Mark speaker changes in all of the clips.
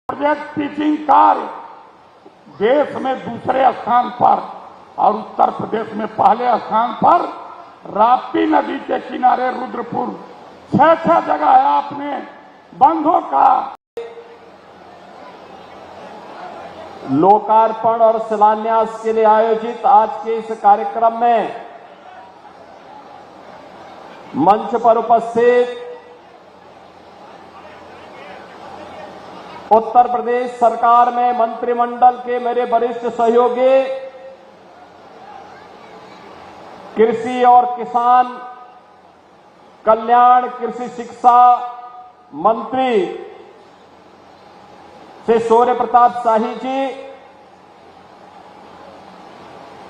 Speaker 1: Project teaching कार्य देश में दूसरे स्थान पर और उत्तर प्रदेश में पहले स्थान पर राप्ती नदी के किनारे रुद्रपुर 6 जगह है आपने बंधों का
Speaker 2: लोकार्पण और शिलान्यास के लिए आयोजित आज के इस कार्यक्रम में मंच पर उपस्थित उत्तर प्रदेश सरकार में मंत्रिमंडल के मेरे वरिष्ठ सहयोगी कृषि और किसान कल्याण कृषि शिक्षा मंत्री श्री सूर्य प्रताप शाही जी,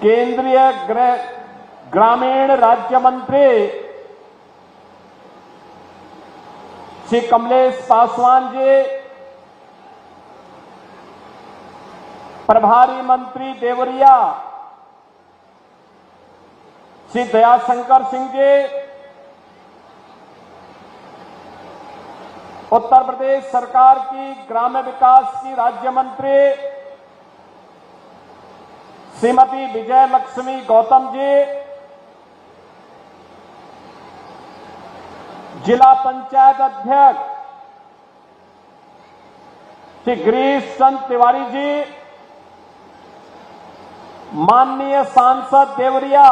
Speaker 2: केंद्रीय ग्रामीण राज्य मंत्री श्री कमलेश पासवान जी, प्रभारी मंत्री देवरिया श्री दयाशंकर सिंह जी, उत्तर प्रदेश सरकार की ग्राम्य विकास की राज्य मंत्री श्रीमती विजय लक्ष्मी गौतम जी, जिला पंचायत अध्यक्ष श्री गिरीश चंद तिवारी जी, माननीय सांसद देवरिया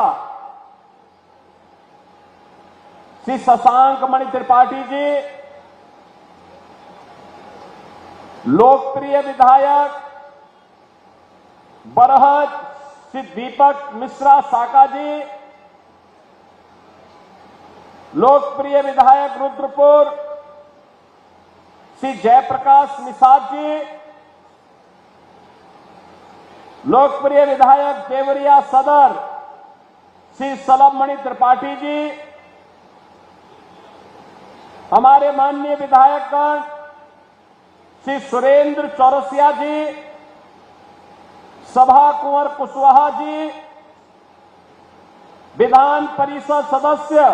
Speaker 2: श्री शशांक मणि त्रिपाठी जी, लोकप्रिय विधायक बरहट श्री दीपक मिश्रा साका जी, लोकप्रिय विधायक रुद्रपुर श्री जयप्रकाश निषाद जी, लोकप्रिय विधायक देवरिया सदर श्री सलभ मणि त्रिपाठी जी, हमारे माननीय विधायकगण श्री सुरेंद्र चौरसिया जी, सभा कुंवर कुशवाहा जी, विधान परिषद सदस्य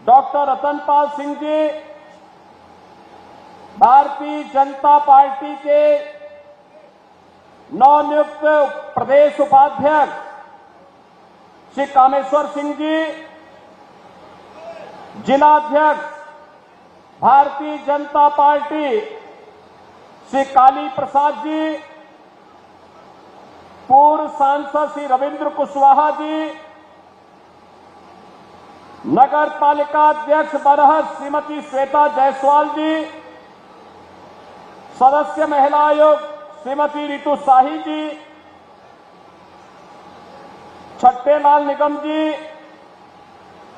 Speaker 2: डॉक्टर रतनपाल सिंह जी, भारतीय जनता पार्टी के नवनियुक्त प्रदेश उपाध्यक्ष श्री कामेश्वर सिंह जी, जिलाध्यक्ष भारतीय जनता पार्टी श्री काली प्रसाद जी, पूर्व सांसद श्री रविंद्र कुशवाहा जी, नगर पालिका अध्यक्ष बरहट श्रीमती श्वेता जायसवाल जी, सदस्य महिला आयोग श्रीमती रितु शाही जी, छट्टेलाल निगम जी,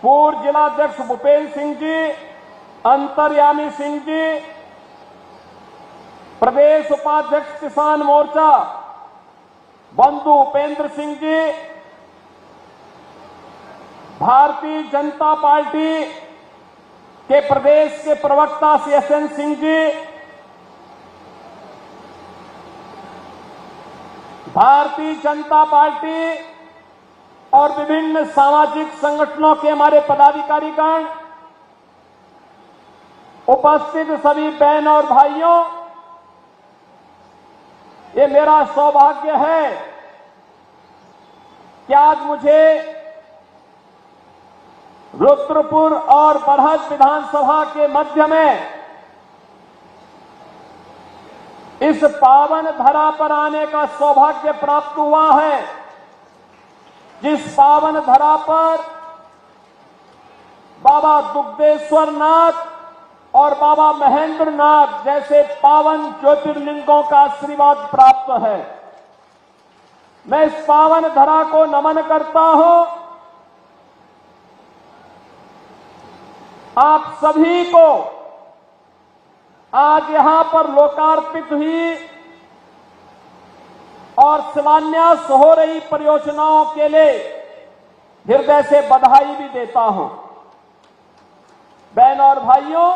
Speaker 2: पूर्व जिलाध्यक्ष भूपेन्द्र सिंह जी, अंतर्यामी सिंह जी, प्रदेश उपाध्यक्ष किसान मोर्चा बंधु उपेंद्र सिंह जी, भारतीय जनता पार्टी के प्रदेश के प्रवक्ता श्री एसएन सिंह जी, भारतीय जनता पार्टी और विभिन्न सामाजिक संगठनों के हमारे पदाधिकारीगण, उपस्थित सभी बहन और भाइयों, ये मेरा सौभाग्य है कि आज मुझे रुद्रपुर और बरहज विधानसभा के मध्य में इस पावन धरा पर आने का सौभाग्य प्राप्त हुआ है, जिस पावन धरा पर बाबा दुग्धेश्वर नाथ और बाबा महेंद्र नाथ जैसे पावन ज्योतिर्लिंगों का आशीर्वाद प्राप्त है। मैं इस पावन धरा को नमन करता हूं। आप सभी को आज यहां पर लोकार्पित हुई और शिलान्यास हो रही परियोजनाओं के लिए हृदय से बधाई भी देता हूं। बहन और भाइयों,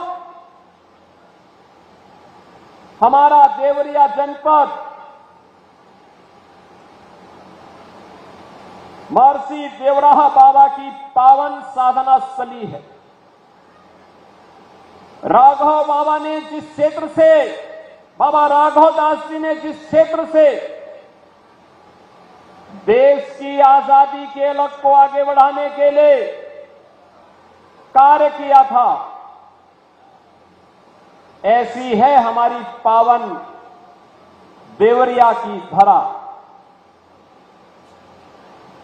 Speaker 2: हमारा देवरिया जनपद महर्षि देवराहा बाबा की पावन साधना स्थली है। राघव बाबा ने जिस क्षेत्र से, बाबा राघव दास जी ने जिस क्षेत्र से देश की आजादी के लक्ष्य को आगे बढ़ाने के लिए कार्य किया था, ऐसी है हमारी पावन देवरिया की धरा।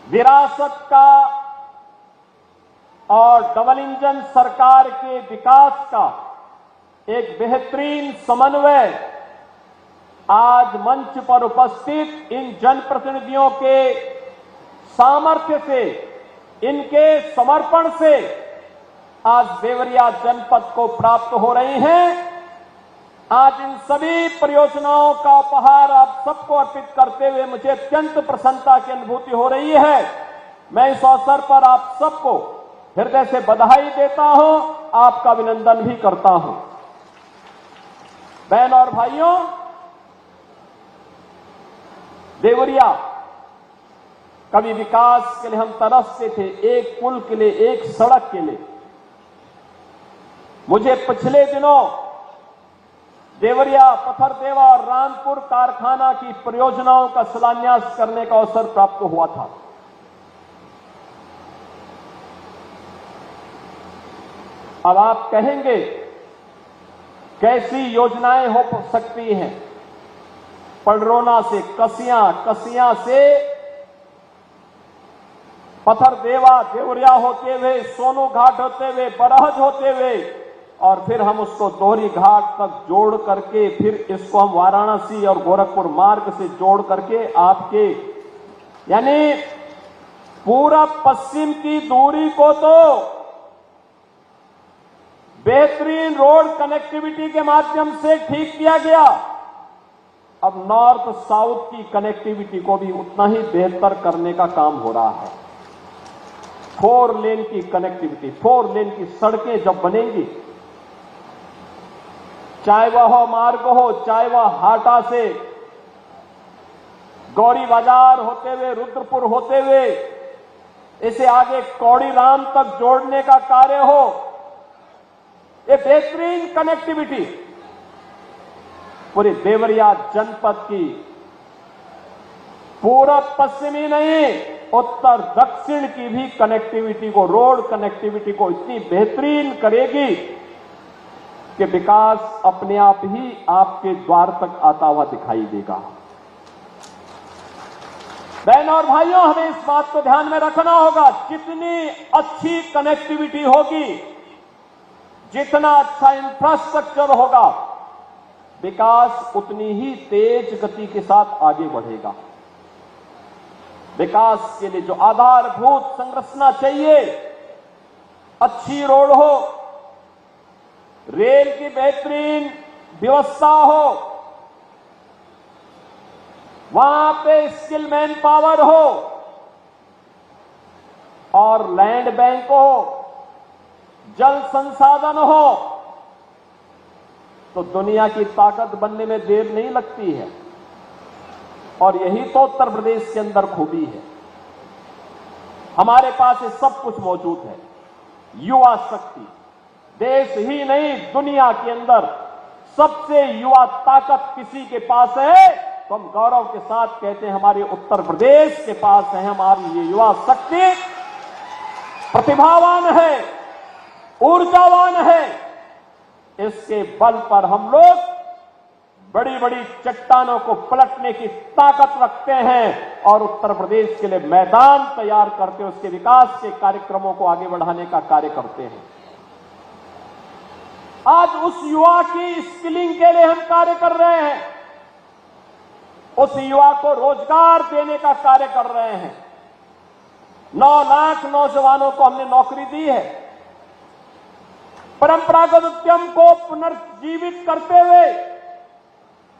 Speaker 2: विरासत का और डबल इंजन सरकार के विकास का एक बेहतरीन समन्वय आज मंच पर उपस्थित इन जनप्रतिनिधियों के सामर्थ्य से, इनके समर्पण से आज देवरिया जनपद को प्राप्त हो रही हैं। आज इन सभी परियोजनाओं का उपहार आप सबको अर्पित करते हुए मुझे अत्यंत प्रसन्नता की अनुभूति हो रही है। मैं इस अवसर पर आप सबको हृदय से बधाई देता हूं, आपका अभिनंदन भी करता हूं। बहन और भाइयों, देवरिया कभी विकास के लिए हम तरसते थे, एक पुल के लिए, एक सड़क के लिए। मुझे पिछले दिनों देवरिया, पथरदेवा और रामपुर कारखाना की परियोजनाओं का शिलान्यास करने का अवसर प्राप्त हुआ था। अब आप कहेंगे कैसी योजनाएं हो सकती हैं? पडरौना से कसियां, कसियां से पथरदेवा, देवरिया होते हुए, सोनू घाट होते हुए, बरहज होते हुए, और फिर हम उसको दोहरी घाट तक जोड़ करके फिर इसको हम वाराणसी और गोरखपुर मार्ग से जोड़ करके आपके यानी पूरब पश्चिम की दूरी को तो बेहतरीन रोड कनेक्टिविटी के माध्यम से ठीक किया गया। अब नॉर्थ साउथ की कनेक्टिविटी को भी उतना ही बेहतर करने का काम हो रहा है। 4 लेन की कनेक्टिविटी, 4 लेन की सड़कें जब बनेंगी, चाहे वह मार्ग हो, चाहे वह हाटा से गौरी बाजार होते हुए, रुद्रपुर होते हुए, इसे आगे कौड़ी राम तक जोड़ने का कार्य हो, ये बेहतरीन कनेक्टिविटी पूरे देवरिया जनपद की पूरब पश्चिमी नहीं, उत्तर दक्षिण की भी कनेक्टिविटी को, रोड कनेक्टिविटी को इतनी बेहतरीन करेगी कि विकास अपने आप ही आपके द्वार तक आता हुआ दिखाई देगा। बहन और भाइयों, हमें इस बात को ध्यान में रखना होगा, जितनी अच्छी कनेक्टिविटी होगी, जितना अच्छा इंफ्रास्ट्रक्चर होगा, विकास उतनी ही तेज गति के साथ आगे बढ़ेगा। विकास के लिए जो आधारभूत संरचना चाहिए, अच्छी रोड हो, रेल की बेहतरीन व्यवस्था हो, वहां पे स्किल मैन पावर हो और लैंड बैंक हो, जल संसाधन हो, तो दुनिया की ताकत बनने में देर नहीं लगती है। और यही तो उत्तर प्रदेश के अंदर खूबी है। हमारे पास ये सब कुछ मौजूद है। युवा शक्ति देश ही नहीं दुनिया के अंदर सबसे युवा ताकत किसी के पास है तो हम गौरव के साथ कहते हैं हमारे उत्तर प्रदेश के पास है। हमारी ये युवा शक्ति प्रतिभावान है, ऊर्जावान है। इसके बल पर हम लोग बड़ी बड़ी चट्टानों को पलटने की ताकत रखते हैं और उत्तर प्रदेश के लिए मैदान तैयार करते हैं, उसके विकास के कार्यक्रमों को आगे बढ़ाने का कार्य करते हैं। आज उस युवा की स्किलिंग के लिए हम कार्य कर रहे हैं, उस युवा को रोजगार देने का कार्य कर रहे हैं। 9 लाख नौजवानों को हमने नौकरी दी है। परंपरागत उद्यम को पुनर्जीवित करते हुए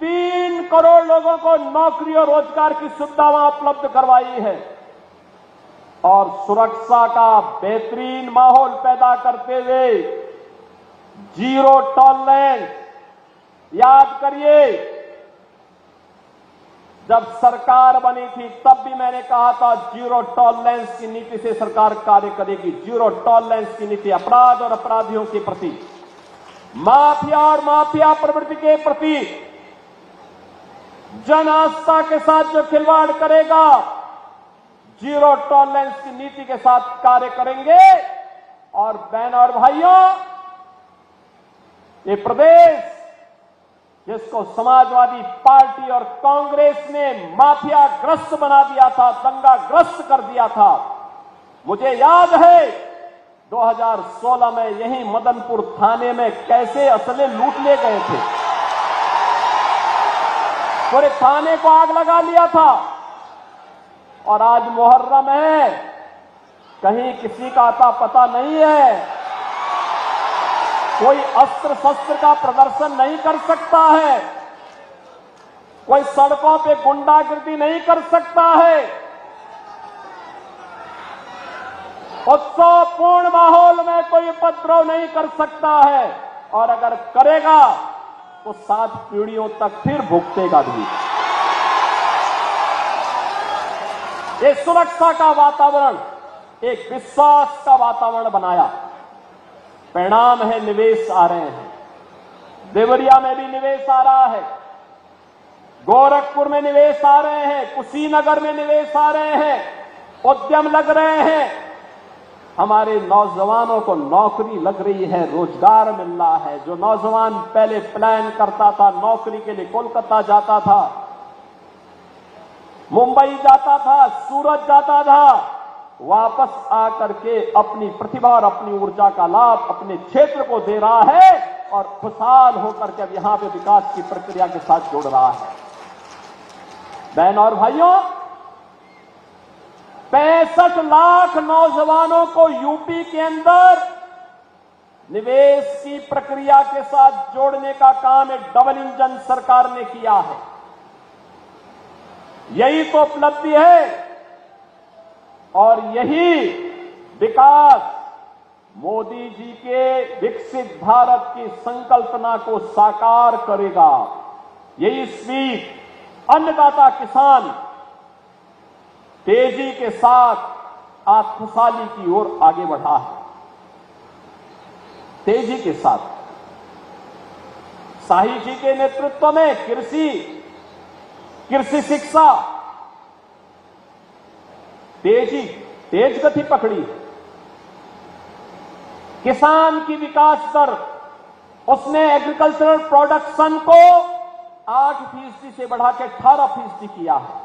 Speaker 2: 3 करोड़ लोगों को नौकरी और रोजगार की सुविधा वहां उपलब्ध करवाई है और सुरक्षा का बेहतरीन माहौल पैदा करते हुए जीरो टॉलरेंस। याद करिए जब सरकार बनी थी तब भी मैंने कहा था जीरो टॉलरेंस की नीति से सरकार कार्य करेगी। जीरो टॉलरेंस की नीति अपराध और अपराधियों के प्रति, माफिया और माफिया प्रवृत्ति के प्रति, जन आस्था के साथ जो खिलवाड़ करेगा, जीरो टॉलरेंस की नीति के साथ कार्य करेंगे। और बहनों और भाइयों, ये प्रदेश जिसको समाजवादी पार्टी और कांग्रेस ने माफियाग्रस्त बना दिया था, दंगाग्रस्त कर दिया था, मुझे याद है 2016 में यही मदनपुर थाने में कैसे असले लूट ले गए थे। पूरे थाने को आग लगा लिया था। और आज मुहर्रम है, कहीं किसी का आता पता नहीं है, कोई अस्त्र शस्त्र का प्रदर्शन नहीं कर सकता है, कोई सड़कों पे गुंडागिर्दी नहीं कर सकता है। उत्सवपूर्ण माहौल में कोई उपद्रव नहीं कर सकता है और अगर करेगा तो 7 पीढ़ियों तक फिर भुगतेगा भी। ये सुरक्षा का वातावरण, एक विश्वास का वातावरण बनाया। परिणाम है निवेश आ रहे हैं। देवरिया में भी निवेश आ रहा है, गोरखपुर में निवेश आ रहे हैं, कुशीनगर में निवेश आ रहे हैं, उद्यम लग रहे हैं। हमारे नौजवानों को नौकरी लग रही है, रोजगार मिल रहा है। जो नौजवान पहले प्लान करता था नौकरी के लिए, कोलकाता जाता था, मुंबई जाता था, सूरत जाता था, वापस आकर के अपनी प्रतिभा और अपनी ऊर्जा का लाभ अपने क्षेत्र को दे रहा है और खुशहाल होकर के अब यहां पे विकास की प्रक्रिया के साथ जुड़ रहा है। बहन और भाइयों, 65 लाख नौजवानों को यूपी के अंदर निवेश की प्रक्रिया के साथ जोड़ने का काम एक डबल इंजन सरकार ने किया है। यही तो उपलब्धि है और यही विकास मोदी जी के विकसित भारत की संकल्पना को साकार करेगा। यही स्वीप अन्नदाता किसान तेजी के साथ आज खुशहाली की ओर आगे बढ़ा है। तेजी के साथ शाही जी के नेतृत्व में कृषि शिक्षा तेज गति पकड़ी। किसान की विकास दर, उसने एग्रीकल्चरल प्रोडक्शन को 8% से बढ़ा के 18% किया है।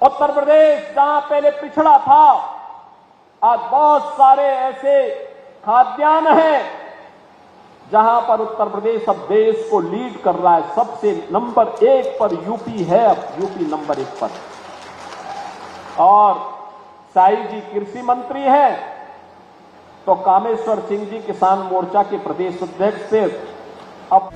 Speaker 2: उत्तर प्रदेश जहां पहले पिछड़ा था, आज बहुत सारे ऐसे खाद्यान्न हैं जहां पर उत्तर प्रदेश अब देश को लीड कर रहा है। सबसे नंबर 1 पर यूपी है, अब यूपी नंबर 1 पर। और शाही जी कृषि मंत्री हैं तो कामेश्वर सिंह जी किसान मोर्चा के प्रदेश अध्यक्ष से अब